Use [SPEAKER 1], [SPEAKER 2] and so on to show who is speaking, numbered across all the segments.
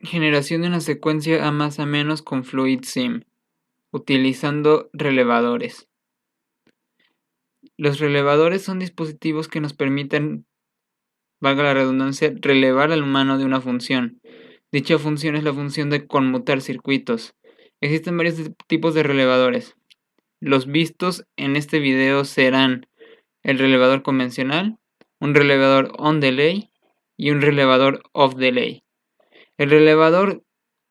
[SPEAKER 1] Generación de una secuencia a más a menos con FluidSim, utilizando relevadores. Los relevadores son dispositivos que nos permiten, valga la redundancia, relevar al humano de una función. Dicha función es la función de conmutar circuitos. Existen varios tipos de relevadores. Los vistos en este video serán el relevador convencional, un relevador on delay y un relevador off delay. El relevador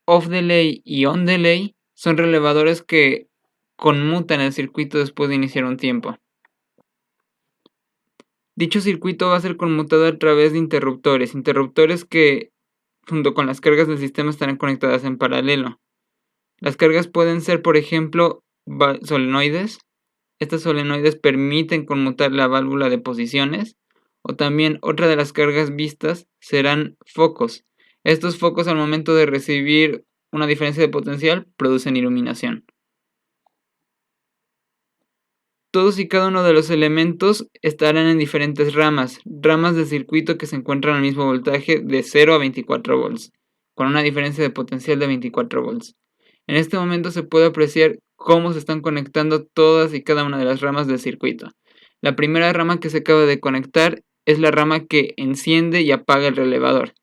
[SPEAKER 1] off delay y on delay son relevadores que conmutan el circuito después de iniciar un tiempo. Dicho circuito va a ser conmutado a través de interruptores que junto con las cargas del sistema estarán conectadas en paralelo. Las cargas pueden ser, por ejemplo, solenoides. Estas solenoides permiten conmutar la válvula de posiciones. O también otra de las cargas vistas serán focos. Estos focos al momento de recibir una diferencia de potencial producen iluminación. Todos y cada uno de los elementos estarán en diferentes ramas del circuito que se encuentran al mismo voltaje de 0 a 24 volts, con una diferencia de potencial de 24 volts. En este momento se puede apreciar cómo se están conectando todas y cada una de las ramas del circuito. La primera rama que se acaba de conectar es la rama que enciende y apaga el relevador.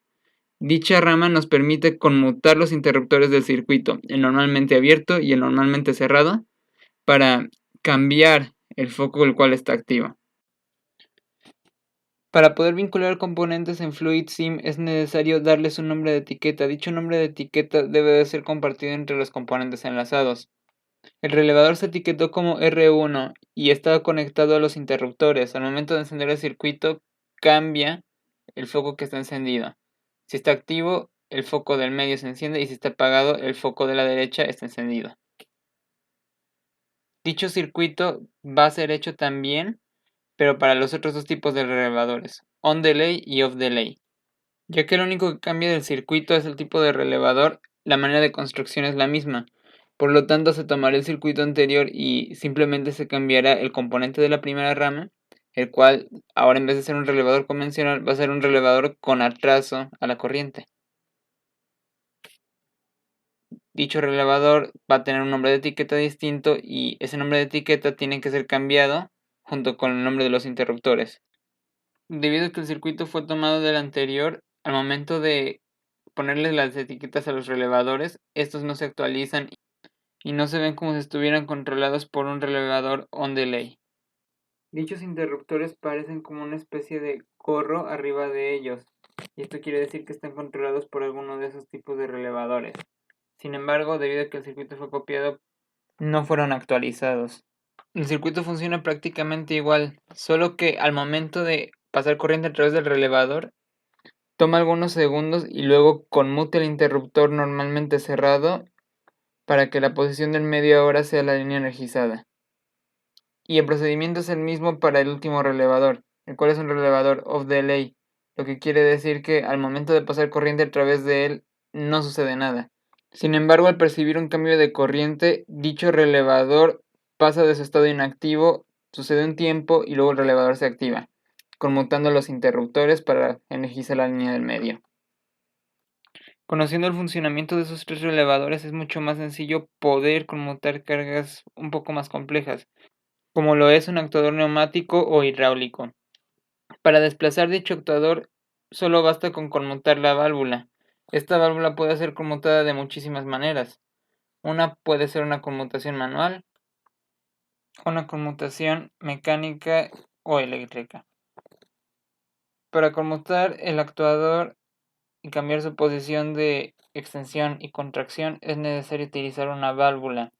[SPEAKER 1] Dicha rama nos permite conmutar los interruptores del circuito, el normalmente abierto y el normalmente cerrado, para cambiar el foco el cual está activo. Para poder vincular componentes en FluidSim es necesario darles un nombre de etiqueta. Dicho nombre de etiqueta debe de ser compartido entre los componentes enlazados. El relevador se etiquetó como R1 y está conectado a los interruptores. Al momento de encender el circuito cambia el foco que está encendido. Si está activo, el foco del medio se enciende y si está apagado, el foco de la derecha está encendido. Dicho circuito va a ser hecho también, pero para los otros dos tipos de relevadores, on delay y off delay. Ya que lo único que cambia del circuito es el tipo de relevador, la manera de construcción es la misma. Por lo tanto, se tomará el circuito anterior y simplemente se cambiará el componente de la primera rama, el cual ahora en vez de ser un relevador convencional va a ser un relevador con atraso a la corriente. Dicho relevador va a tener un nombre de etiqueta distinto y ese nombre de etiqueta tiene que ser cambiado junto con el nombre de los interruptores. Debido a que el circuito fue tomado del anterior, al momento de ponerle las etiquetas a los relevadores, estos no se actualizan y no se ven como si estuvieran controlados por un relevador on delay. Dichos interruptores parecen como una especie de gorro arriba de ellos, y esto quiere decir que están controlados por alguno de esos tipos de relevadores. Sin embargo, debido a que el circuito fue copiado, no fueron actualizados. El circuito funciona prácticamente igual, solo que al momento de pasar corriente a través del relevador, toma algunos segundos y luego conmuta el interruptor normalmente cerrado para que la posición del medio ahora sea la línea energizada. Y el procedimiento es el mismo para el último relevador, el cual es un relevador off delay, lo que quiere decir que al momento de pasar corriente a través de él no sucede nada. Sin embargo, al percibir un cambio de corriente, dicho relevador pasa de su estado inactivo, sucede un tiempo y luego el relevador se activa, conmutando los interruptores para energizar la línea del medio. Conociendo el funcionamiento de esos tres relevadores es mucho más sencillo poder conmutar cargas un poco más complejas, como lo es un actuador neumático o hidráulico. Para desplazar dicho actuador solo basta con conmutar la válvula. Esta válvula puede ser conmutada de muchísimas maneras. Una puede ser una conmutación manual, una conmutación mecánica o eléctrica. Para conmutar el actuador y cambiar su posición de extensión y contracción es necesario utilizar una válvula.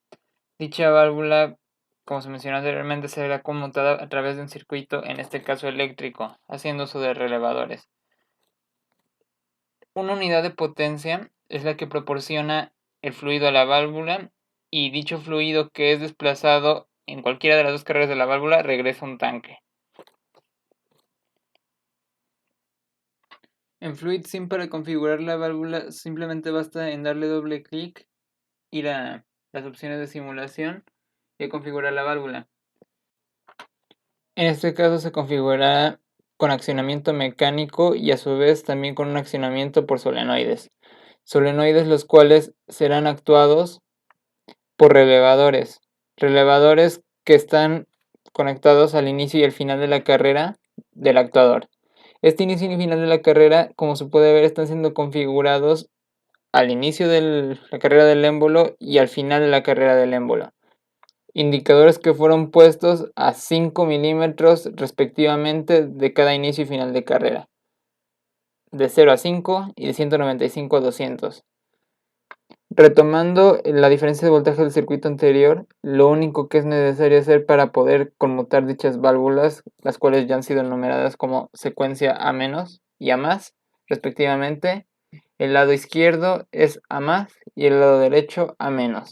[SPEAKER 1] Dicha válvula, como se mencionó anteriormente, será conmutada a través de un circuito, en este caso eléctrico, haciendo uso de relevadores. Una unidad de potencia es la que proporciona el fluido a la válvula y dicho fluido que es desplazado en cualquiera de las dos carreras de la válvula regresa a un tanque. En FluidSim para configurar la válvula simplemente basta en darle doble clic, ir a las opciones de simulación y configurar la válvula. En este caso se configurará con accionamiento mecánico y a su vez también con un accionamiento por solenoides. solenoides los cuales serán actuados por relevadores que están conectados al inicio y al final de la carrera del actuador. Este inicio y final de la carrera, como se puede ver, están siendo configurados al inicio de la carrera del émbolo y al final de la carrera del émbolo. Indicadores que fueron puestos a 5 milímetros respectivamente de cada inicio y final de carrera, de 0 a 5 y de 195 a 200. Retomando la diferencia de voltaje del circuito anterior, lo único que es necesario hacer para poder conmutar dichas válvulas, las cuales ya han sido enumeradas como secuencia A- y A+, respectivamente, el lado izquierdo es A+ y el lado derecho A-.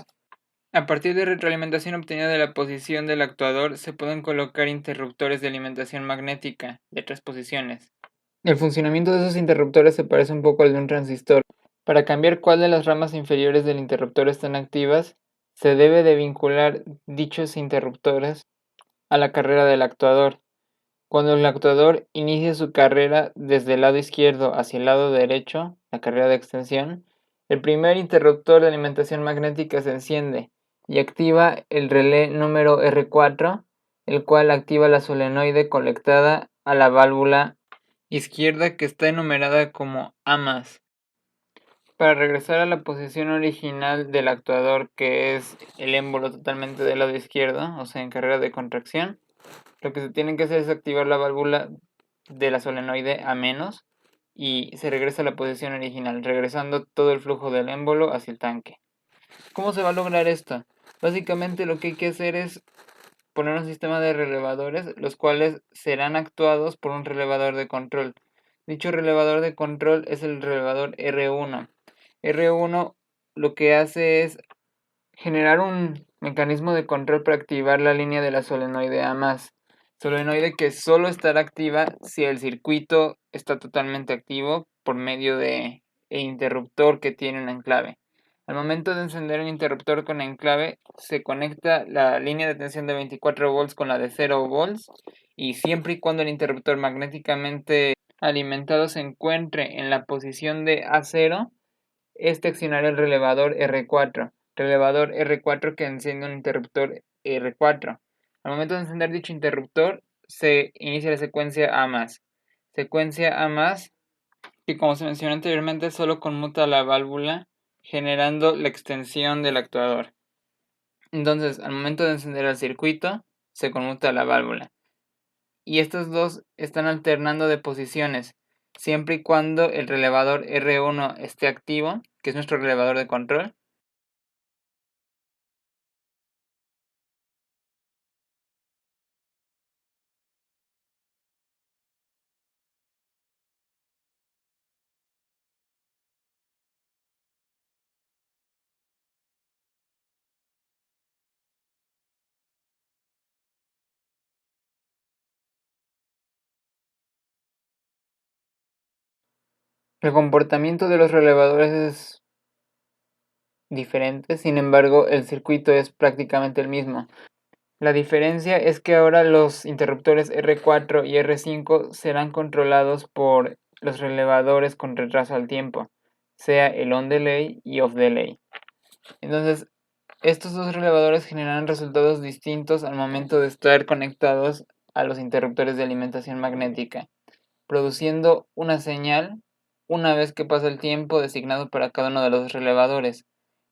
[SPEAKER 1] A partir de retroalimentación obtenida de la posición del actuador, se pueden colocar interruptores de alimentación magnética de 3 posiciones. El funcionamiento de esos interruptores se parece un poco al de un transistor. Para cambiar cuál de las ramas inferiores del interruptor están activas, se debe de vincular dichos interruptores a la carrera del actuador. Cuando el actuador inicia su carrera desde el lado izquierdo hacia el lado derecho, la carrera de extensión, el primer interruptor de alimentación magnética se enciende y activa el relé número R4, el cual activa la solenoide conectada a la válvula izquierda que está enumerada como A+. Para regresar a la posición original del actuador, que es el émbolo totalmente del lado izquierdo, o sea en carrera de contracción, lo que se tiene que hacer es activar la válvula de la solenoide A- y se regresa a la posición original, regresando todo el flujo del émbolo hacia el tanque. ¿Cómo se va a lograr esto? Básicamente lo que hay que hacer es poner un sistema de relevadores, los cuales serán actuados por un relevador de control. Dicho relevador de control es el relevador R1. R1 lo que hace es generar un mecanismo de control para activar la línea de la solenoide A+. Solenoide que solo estará activa si el circuito está totalmente activo por medio de el interruptor que tiene un enclave. Al momento de encender el interruptor con enclave, se conecta la línea de tensión de 24 volts con la de 0 volts y siempre y cuando el interruptor magnéticamente alimentado se encuentre en la posición de A0, este accionará el relevador R4 que enciende un interruptor R4. Al momento de encender dicho interruptor, se inicia la secuencia A+. Secuencia A+, que como se mencionó anteriormente, solo conmuta la válvula, generando la extensión del actuador. Entonces, al momento de encender el circuito, se conmuta la válvula. Y estos dos están alternando de posiciones, siempre y cuando el relevador R1 esté activo, que es nuestro relevador de control. El comportamiento de los relevadores es diferente, sin embargo, el circuito es prácticamente el mismo. La diferencia es que ahora los interruptores R4 y R5 serán controlados por los relevadores con retraso al tiempo, sea el on delay y off delay. Entonces, estos dos relevadores generarán resultados distintos al momento de estar conectados a los interruptores de alimentación magnética, produciendo una señal una vez que pasa el tiempo designado para cada uno de los relevadores,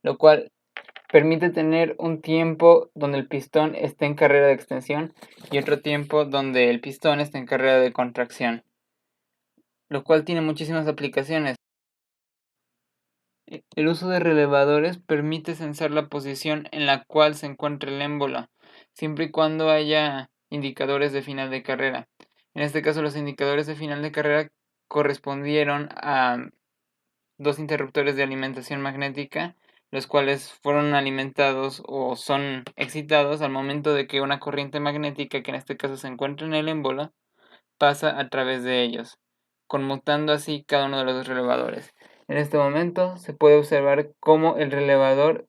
[SPEAKER 1] lo cual permite tener un tiempo donde el pistón esté en carrera de extensión y otro tiempo donde el pistón esté en carrera de contracción, lo cual tiene muchísimas aplicaciones. El uso de relevadores permite censar la posición en la cual se encuentra el émbolo, siempre y cuando haya indicadores de final de carrera. En este caso, los indicadores de final de carrera correspondieron a dos interruptores de alimentación magnética, los cuales fueron alimentados o son excitados al momento de que una corriente magnética, que en este caso se encuentra en el émbolo, pasa a través de ellos, conmutando así cada uno de los relevadores. En este momento se puede observar cómo el relevador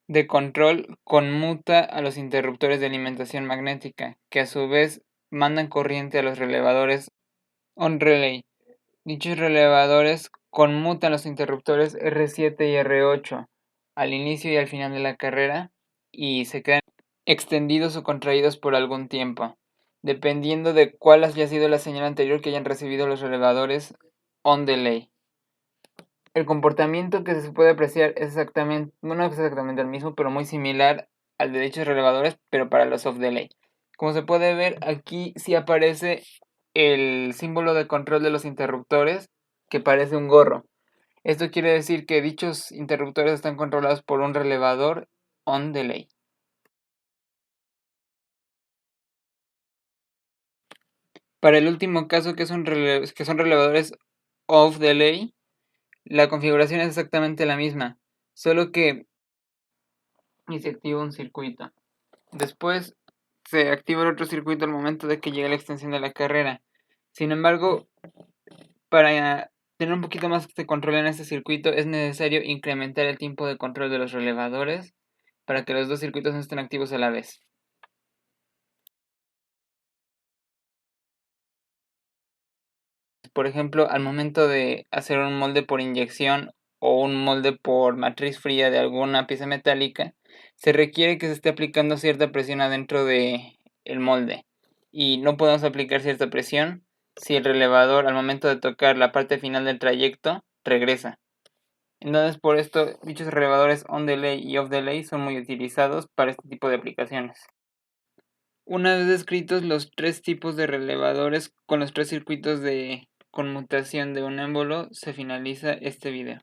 [SPEAKER 1] de control conmuta a los interruptores de alimentación magnética, que a su vez mandan corriente a los relevadores on relay. Dichos relevadores conmutan los interruptores R7 y R8 al inicio y al final de la carrera y se quedan extendidos o contraídos por algún tiempo, dependiendo de cuál haya sido la señal anterior que hayan recibido los relevadores on delay. El comportamiento que se puede apreciar es exactamente, bueno, no es exactamente el mismo, pero muy similar al de dichos relevadores, pero para los off delay. Como se puede ver, aquí sí aparece el símbolo de control de los interruptores, que parece un gorro. Esto quiere decir que dichos interruptores están controlados por un relevador on delay. Para el último caso, que son relevadores off delay, la configuración es exactamente la misma, solo que se activa un circuito. Después se activa el otro circuito al momento de que llegue la extensión de la carrera. Sin embargo, para tener un poquito más de control en este circuito es necesario incrementar el tiempo de control de los relevadores para que los dos circuitos no estén activos a la vez. Por ejemplo, al momento de hacer un molde por inyección o un molde por matriz fría de alguna pieza metálica, se requiere que se esté aplicando cierta presión adentro de el molde y no podemos aplicar cierta presión si el relevador al momento de tocar la parte final del trayecto regresa. Entonces, por esto, dichos relevadores on delay y off delay son muy utilizados para este tipo de aplicaciones. Una vez descritos los tres tipos de relevadores con los tres circuitos de conmutación de un émbolo, se finaliza este video.